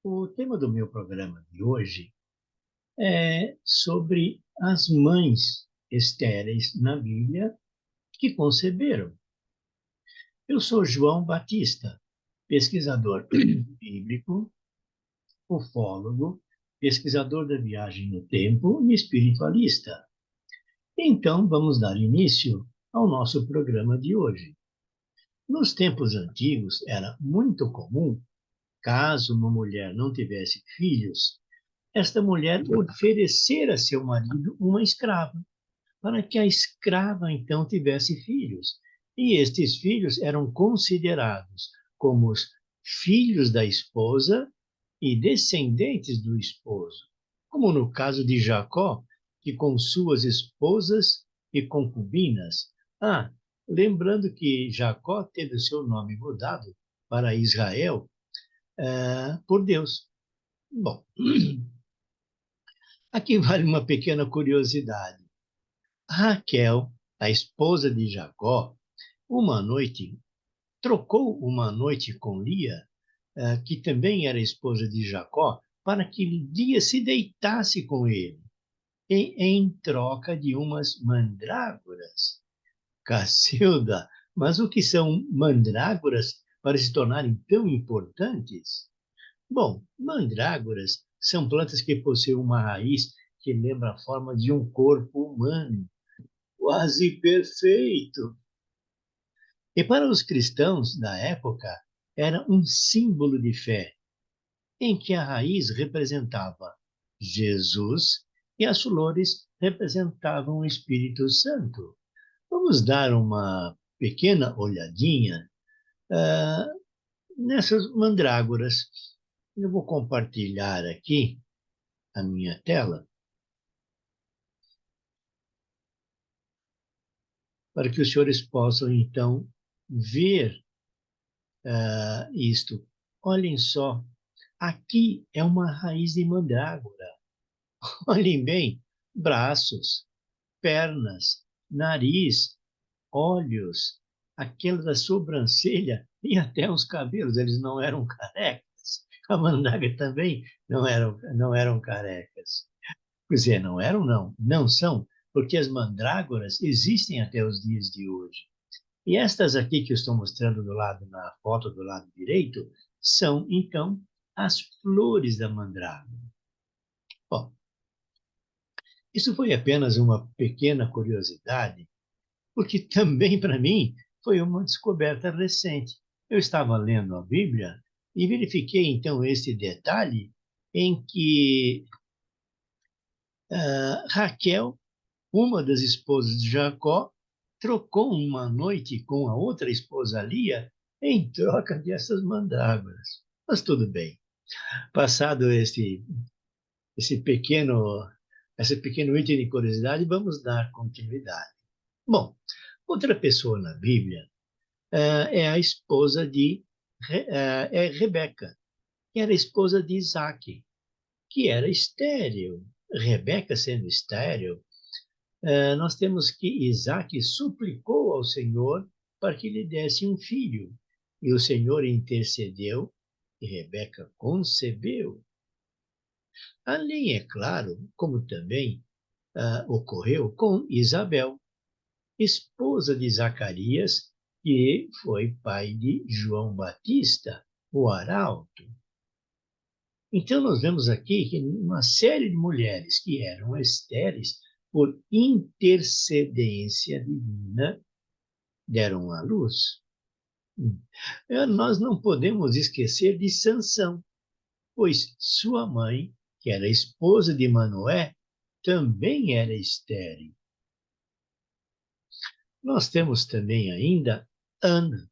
O tema do meu programa de hoje é sobre as mães estéreis na Bíblia que conceberam. Eu sou João Batista, pesquisador bíblico, ufólogo, pesquisador da viagem no tempo e espiritualista. Então, vamos dar início ao nosso programa de hoje. Nos tempos antigos, era muito comum, caso uma mulher não tivesse filhos, esta mulher oferecer a seu marido uma escrava, para que a escrava então tivesse filhos. E estes filhos eram considerados como os filhos da esposa e descendentes do esposo, como no caso de Jacó, que com suas esposas e concubinas. Ah, lembrando que Jacó teve o seu nome mudado para Israel por Deus. Bom, aqui vale uma pequena curiosidade. Raquel, a esposa de Jacó, uma noite trocou uma noite com Lia, que também era esposa de Jacó, para que Lia se deitasse com ele, em troca de umas mandrágoras. Cacilda, mas o que são mandrágoras para se tornarem tão importantes? Bom, mandrágoras são plantas que possuem uma raiz que lembra a forma de um corpo humano, quase perfeito. E para os cristãos da época, era um símbolo de fé, em que a raiz representava Jesus e as flores representavam o Espírito Santo. Vamos dar uma pequena olhadinha nessas mandrágoras. Eu vou compartilhar aqui a minha tela para que os senhores possam, então, ver isto. Olhem só, aqui é uma raiz de mandrágora. Olhem bem, braços, pernas, nariz, olhos, aquela da sobrancelha e até os cabelos, eles não eram carecas. A mandrágora também não eram carecas. Quer dizer, não eram, não, não são, porque as mandrágoras existem até os dias de hoje. E estas aqui que eu estou mostrando do lado, na foto do lado direito, são, então, as flores da mandrágora. Bom, isso foi apenas uma pequena curiosidade, porque também para mim foi uma descoberta recente. Eu estava lendo a Bíblia e verifiquei então esse detalhe em que Raquel, uma das esposas de Jacó, trocou uma noite com a outra esposa Lia em troca dessas mandrágoras. Mas tudo bem. Passado esse pequeno, esse pequeno item de curiosidade, vamos dar continuidade. Bom, outra pessoa na Bíblia é a esposa de Rebeca, que era esposa de Isaac, que era estéril. Rebeca sendo estéril, nós temos que Isaac suplicou ao Senhor para que lhe desse um filho. E o Senhor intercedeu e Rebeca concebeu. Ali é claro, como também ocorreu com Isabel, esposa de Zacarias, que foi pai de João Batista, o arauto. Então, nós vemos aqui que uma série de mulheres que eram estéreis, por intercedência divina, deram à luz. Nós não podemos esquecer de Sansão, pois sua mãe, que era esposa de Manoé, também era estéril. Nós temos também ainda Ana,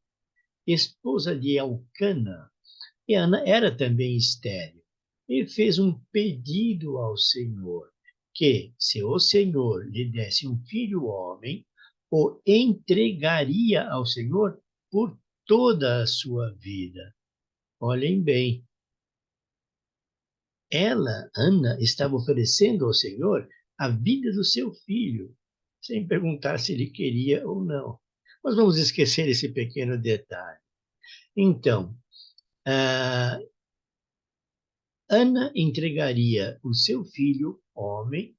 esposa de Elcana, e Ana era também estéril e fez um pedido ao Senhor que, se o Senhor lhe desse um filho homem, o entregaria ao Senhor por toda a sua vida. Olhem bem, ela, Ana, estava oferecendo ao Senhor a vida do seu filho, sem perguntar se ele queria ou não. Mas vamos esquecer esse pequeno detalhe. Então, Ana entregaria o seu filho, homem,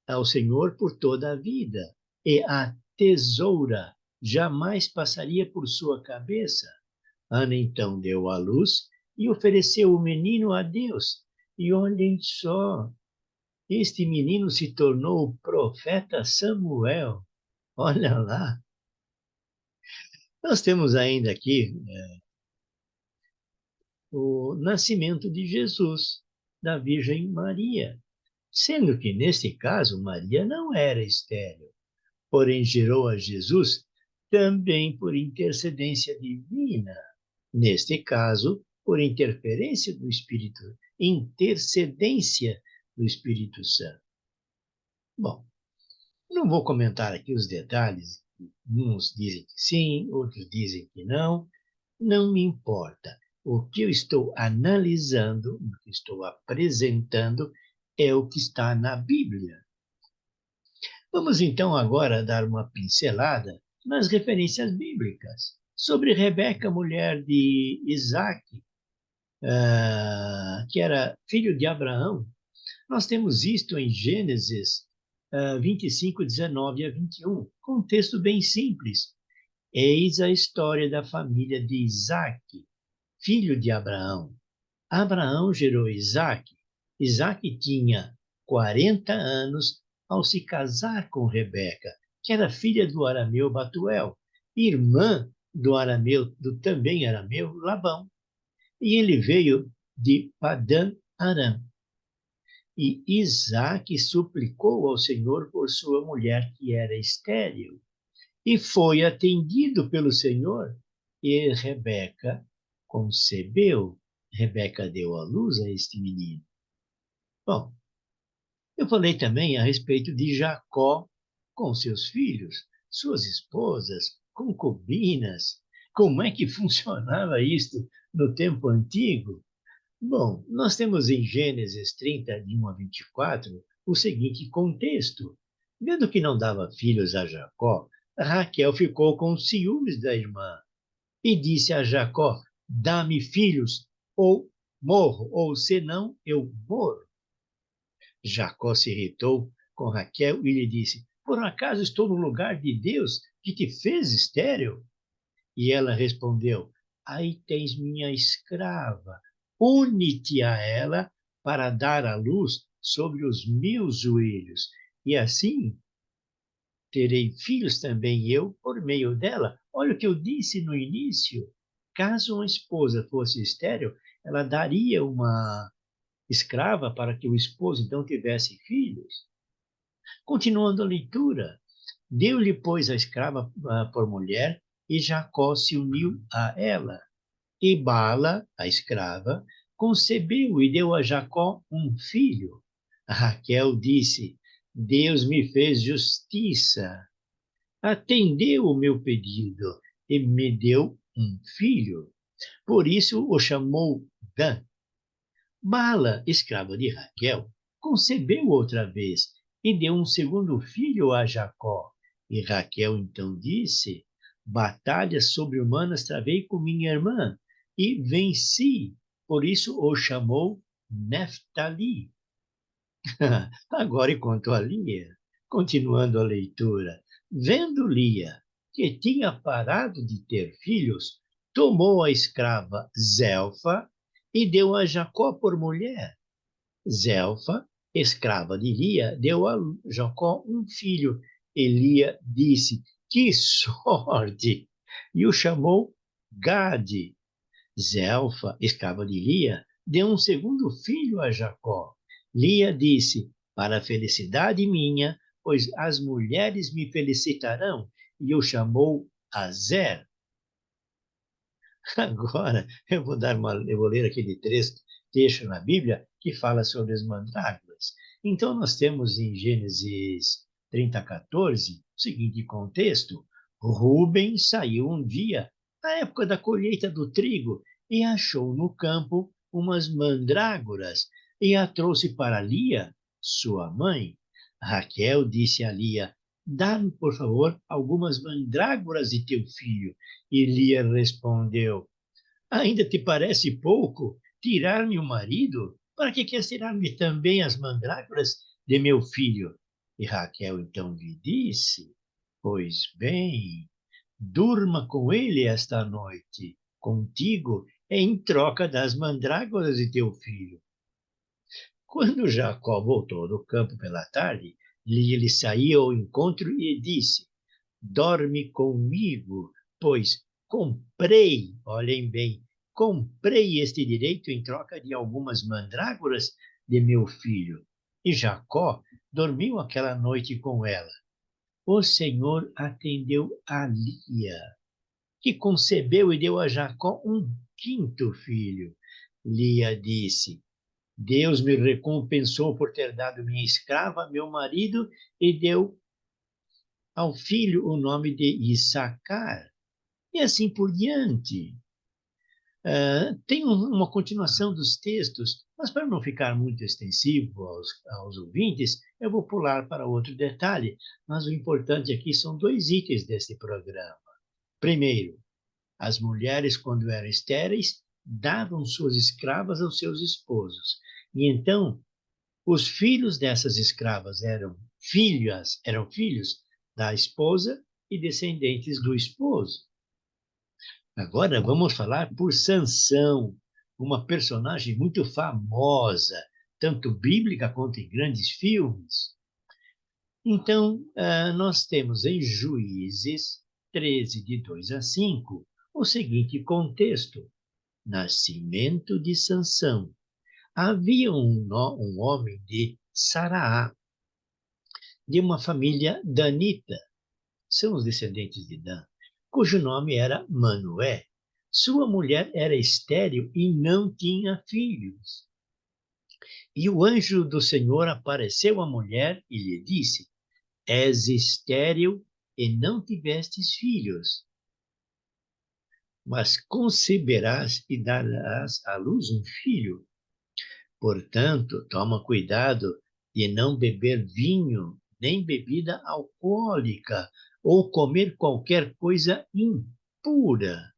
ao Senhor por toda a vida, e a tesoura jamais passaria por sua cabeça. Ana então deu à luz e ofereceu o menino a Deus. E olhem só, este menino se tornou o profeta Samuel. Olha lá. Nós temos ainda aqui o nascimento de Jesus, da Virgem Maria, sendo que, neste caso, Maria não era estéril, porém gerou a Jesus também por intercedência divina, neste caso, por intercedência do Espírito Santo. Bom, não vou comentar aqui os detalhes, uns dizem que sim, outros dizem que não, não me importa. O que eu estou analisando, o que estou apresentando, é o que está na Bíblia. Vamos então agora dar uma pincelada nas referências bíblicas sobre Rebeca, mulher de Isaac, que era filho de Abraão. Nós temos isto em Gênesis 25, 19 a 21, com um texto bem simples. Eis a história da família de Isaac, filho de Abraão. Abraão gerou Isaac. Isaac tinha 40 anos ao se casar com Rebeca, que era filha do arameu Batuel, irmã do arameu, do também arameu Labão. E ele veio de Padã Aram. E Isaac suplicou ao Senhor por sua mulher, que era estéril, e foi atendido pelo Senhor, e Rebeca concebeu. Rebeca deu à luz a este menino. Bom, eu falei também a respeito de Jacó com seus filhos, suas esposas, concubinas. Como é que funcionava isto no tempo antigo? Bom, nós temos em Gênesis 30, de 1 a 24, o seguinte contexto. Vendo que não dava filhos a Jacó, Raquel ficou com ciúmes da irmã e disse a Jacó: dá-me filhos, ou morro, ou senão eu morro. Jacó se irritou com Raquel e lhe disse: por acaso estou no lugar de Deus que te fez estéril? E ela respondeu: aí tens minha escrava, une-te a ela para dar à luz sobre os meus joelhos, e assim terei filhos também eu por meio dela. Olha o que eu disse no início. Caso uma esposa fosse estéril, ela daria uma escrava para que o esposo então tivesse filhos. Continuando a leitura, deu-lhe, pois, a escrava por mulher, e Jacó se uniu a ela. E Bala, a escrava, concebeu e deu a Jacó um filho. Raquel disse: Deus me fez justiça, atendeu o meu pedido e me deu um filho. Por isso o chamou Dan. Bala, escrava de Raquel, concebeu outra vez e deu um segundo filho a Jacó. E Raquel então disse: batalhas sobre-humanas travei com minha irmã e venci. Por isso o chamou Neftali. Agora, enquanto a Lia, continuando a leitura, vendo Lia que tinha parado de ter filhos, tomou a escrava Zelfa e deu a Jacó por mulher. Zelfa, escrava de Lia, deu a Jacó um filho. E Lia disse: que sorte! E o chamou Gade. Zelfa, escrava de Lia, deu um segundo filho a Jacó. Lia disse: para a felicidade minha, pois as mulheres me felicitarão. E o chamou Azer. Agora eu vou ler aquele trecho na Bíblia que fala sobre as mandrágoras. Então nós temos em Gênesis 30, 14, o seguinte contexto: Rúben saiu um dia, na época da colheita do trigo, e achou no campo umas mandrágoras, e a trouxe para Lia, sua mãe. Raquel disse a Lia: dá-me, por favor, algumas mandrágoras de teu filho. E Lia respondeu: ainda te parece pouco tirar-me o marido? Para que queres tirar-me também as mandrágoras de meu filho? E Raquel então lhe disse: Pois bem, durma com ele esta noite, contigo, em troca das mandrágoras de teu filho. Quando Jacó voltou do campo pela tarde, ele saiu ao encontro e disse: Dorme comigo, pois comprei, olhem bem, comprei este direito em troca de algumas mandrágoras de meu filho. E Jacó dormiu aquela noite com ela. O Senhor atendeu a Lia, que concebeu e deu a Jacó um quinto filho. Lia disse: Deus me recompensou por ter dado minha escrava a meu marido e deu ao filho o nome de Issacar. E assim por diante. Tem uma continuação dos textos, mas para não ficar muito extensivo aos ouvintes, eu vou pular para outro detalhe. Mas o importante aqui são dois itens deste programa. Primeiro, as mulheres, quando eram estéreis, davam suas escravas aos seus esposos. E então, os filhos dessas escravas eram filhos da esposa e descendentes do esposo. Agora vamos falar por Sansão, uma personagem muito famosa, tanto bíblica quanto em grandes filmes. Então, nós temos em Juízes 13, de 2 a 5, o seguinte contexto: Nascimento de Sansão. Havia um homem de Saraá, de uma família danita, são os descendentes de Dan, cujo nome era Manoé. Sua mulher era estéril e não tinha filhos. E o anjo do Senhor apareceu à mulher e lhe disse: És estéril e não tivestes filhos, mas conceberás e darás à luz um filho. Portanto, toma cuidado de não beber vinho, nem bebida alcoólica, ou comer qualquer coisa impura,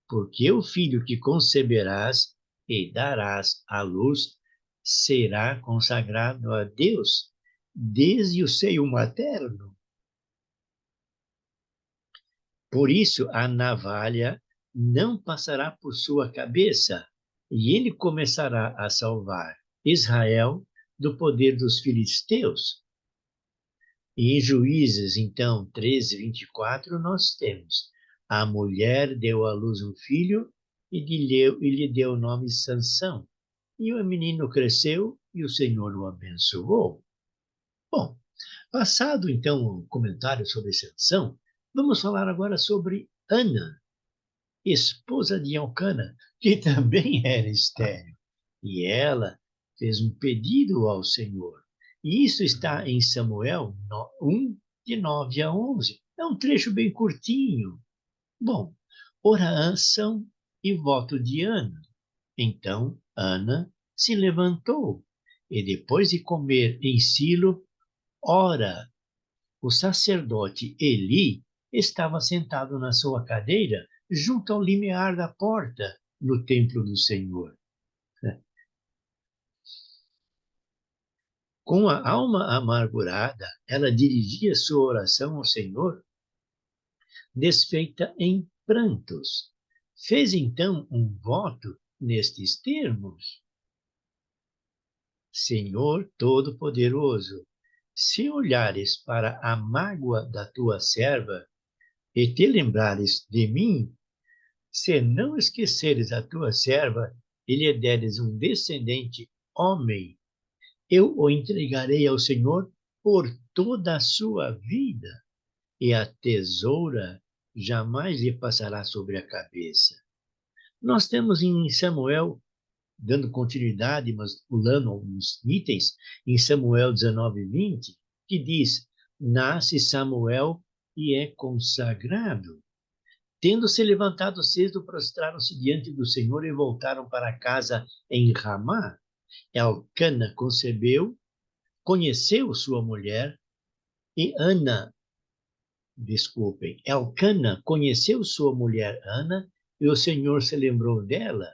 porque o filho que conceberás e darás à luz será consagrado a Deus desde o seio materno. Por isso, a navalha não passará por sua cabeça, e ele começará a salvar Israel do poder dos filisteus. E em Juízes, então, 13, 24, nós temos: a mulher deu à luz um filho e lhe deu o nome Sansão. E o menino cresceu e o Senhor o abençoou. Bom, passado então o comentário sobre Sansão, vamos falar agora sobre Ana, esposa de Elcana, que também era estéril. E ela fez um pedido ao Senhor. E isso está em Samuel 1, de 9 a 11. É um trecho bem curtinho. Bom, oração e voto de Ana. Então Ana se levantou e, depois de comer em Silo, ora, o sacerdote Eli estava sentado na sua cadeira junto ao limiar da porta no templo do Senhor. Com a alma amargurada, ela dirigia sua oração ao Senhor, desfeita em prantos. Fez então um voto nestes termos: Senhor Todo-Poderoso, se olhares para a mágoa da tua serva e te lembrares de mim, se não esqueceres a tua serva e lhe deres um descendente homem, eu o entregarei ao Senhor por toda a sua vida, e a tesoura jamais lhe passará sobre a cabeça. Nós temos em Samuel, dando continuidade, mas pulando alguns itens, em Samuel 19, 20, que diz: Nasce Samuel e é consagrado. Tendo se levantado cedo, prostraram-se diante do Senhor e voltaram para casa em Ramá. Elcana concebeu, conheceu sua mulher, e Elcana conheceu sua mulher Ana, e o Senhor se lembrou dela.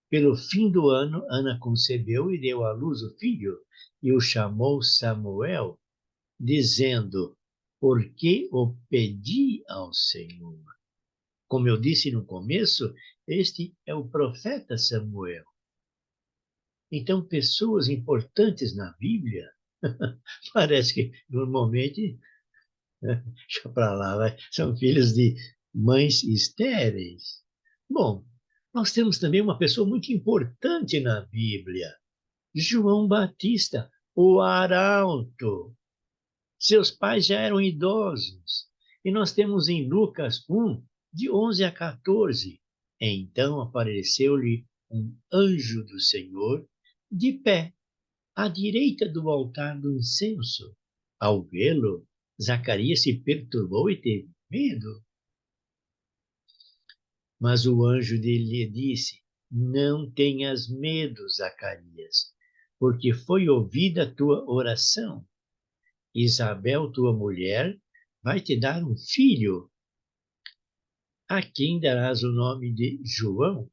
Pelo fim do ano, Ana concebeu e deu à luz o filho, e o chamou Samuel, dizendo: porque o pedi ao Senhor. Como eu disse no começo, este é o profeta Samuel. Então, pessoas importantes na Bíblia, parece que normalmente, deixa para lá, são filhos de mães estéreis. Bom, nós temos também uma pessoa muito importante na Bíblia, João Batista, o arauto. Seus pais já eram idosos. E nós temos em Lucas 1, de 11 a 14. Então apareceu-lhe um anjo do Senhor, de pé, à direita do altar do incenso. Ao vê-lo, Zacarias se perturbou e teve medo. Mas o anjo lhe disse: não tenhas medo, Zacarias, porque foi ouvida a tua oração. Isabel, tua mulher, vai te dar um filho, a quem darás o nome de João.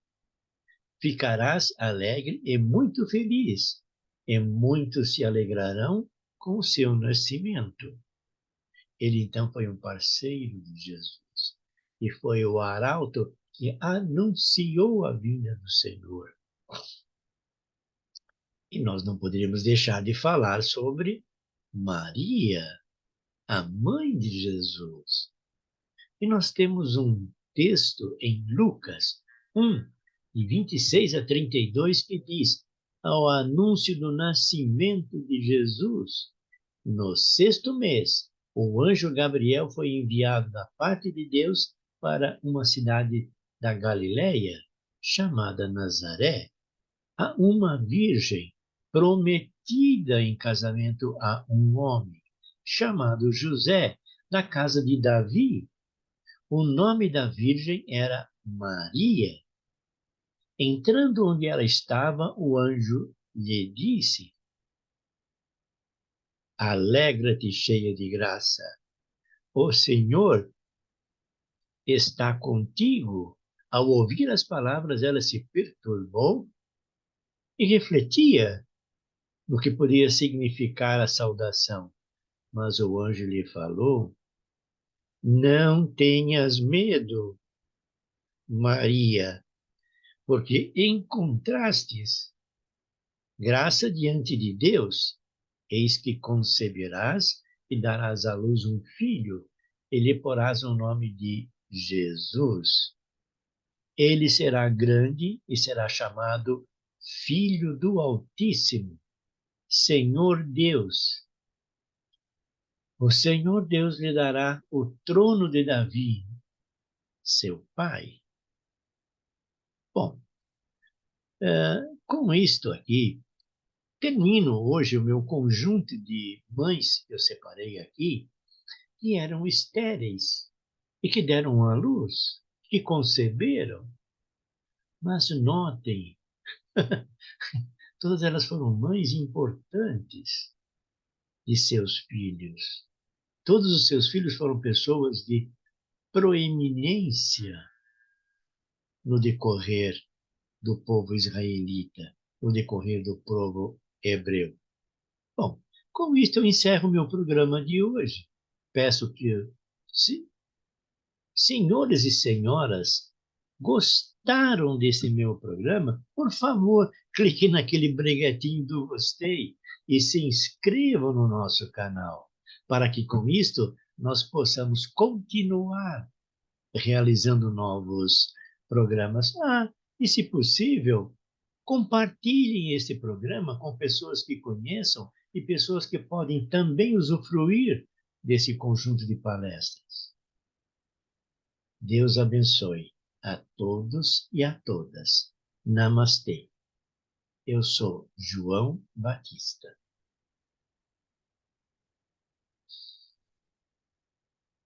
Ficarás alegre e muito feliz, e muitos se alegrarão com o seu nascimento. Ele então foi um parceiro de Jesus, e foi o arauto que anunciou a vinda do Senhor. E nós não poderíamos deixar de falar sobre Maria, a mãe de Jesus. E nós temos um texto em Lucas 1, de 26 a 32, que diz: ao anúncio do nascimento de Jesus, no sexto mês, o anjo Gabriel foi enviado da parte de Deus para uma cidade da Galiléia, chamada Nazaré, a uma virgem prometida em casamento a um homem, chamado José, da casa de Davi. O nome da virgem era Maria. Entrando onde ela estava, o anjo lhe disse: alegra-te, cheia de graça. O Senhor está contigo. Ao ouvir as palavras, ela se perturbou e refletia no que podia significar a saudação. Mas o anjo lhe falou: não tenhas medo, Maria, porque encontrastes graça diante de Deus. Eis que conceberás e darás à luz um filho, e lhe porás o nome de Jesus. Ele será grande e será chamado Filho do Altíssimo, Senhor Deus. O Senhor Deus lhe dará o trono de Davi, seu pai. Bom, com isto aqui, termino hoje o meu conjunto de mães que eu separei aqui, que eram estéreis e que deram à luz, que conceberam. Mas notem, todas elas foram mães importantes de seus filhos. Todos os seus filhos foram pessoas de proeminência no decorrer do povo israelita, no decorrer do povo hebreu. Bom, com isto eu encerro meu programa de hoje. Peço que, se senhores e senhoras gostaram desse meu programa, por favor, clique naquele breguetinho do gostei e se inscrevam no nosso canal, para que com isto nós possamos continuar realizando novos programas. E se possível, compartilhem esse programa com pessoas que conheçam e pessoas que podem também usufruir desse conjunto de palestras. Deus abençoe a todos e a todas. Namastê. Eu sou João Batista.